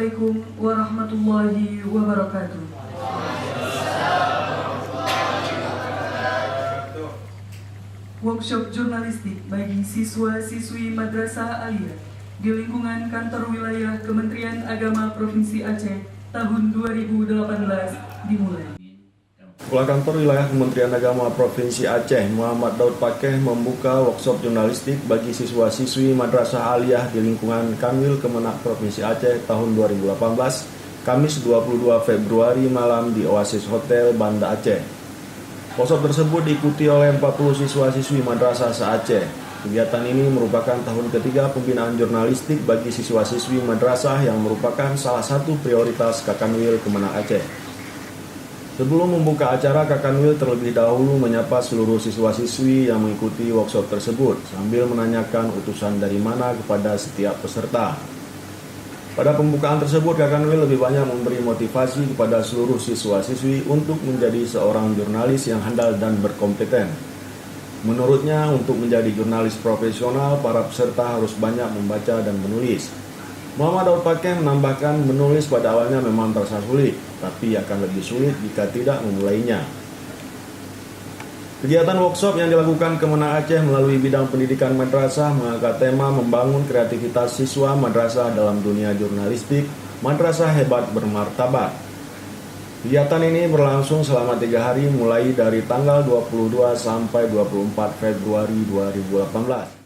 Assalamualaikum warahmatullahi wabarakatuh. Workshop jurnalistik bagi siswa-siswi Madrasah Aliyah di lingkungan kantor wilayah Kementerian Agama Provinsi Aceh tahun 2018 dimulai. Kepala Kantor Wilayah Kementerian Agama Provinsi Aceh, Muhammad Daud Pakeh, membuka workshop jurnalistik bagi siswa-siswi Madrasah Aliyah di lingkungan Kanwil Kemenak Provinsi Aceh tahun 2018, Kamis 22 Februari malam di Oasis Hotel Banda Aceh. Workshop tersebut diikuti oleh 40 siswa-siswi Madrasah se-Aceh. Kegiatan ini merupakan tahun ketiga pembinaan jurnalistik bagi siswa-siswi madrasah yang merupakan salah satu prioritas Kakanwil Kemenak Aceh. Sebelum membuka acara, Kakanwil terlebih dahulu menyapa seluruh siswa-siswi yang mengikuti workshop tersebut sambil menanyakan utusan dari mana kepada setiap peserta. Pada pembukaan tersebut, Kakanwil lebih banyak memberi motivasi kepada seluruh siswa-siswi untuk menjadi seorang jurnalis yang handal dan berkompeten. Menurutnya, untuk menjadi jurnalis profesional, para peserta harus banyak membaca dan menulis. Muhammad Daud Pakeh menambahkan, menulis pada awalnya memang terasa sulit, tapi akan lebih sulit jika tidak memulainya. Kegiatan workshop yang dilakukan Kemenak Aceh melalui bidang pendidikan madrasah mengangkat tema membangun kreativitas siswa madrasah dalam dunia jurnalistik, madrasah hebat bermartabat. Kegiatan ini berlangsung selama 3 hari mulai dari tanggal 22 sampai 24 Februari 2018.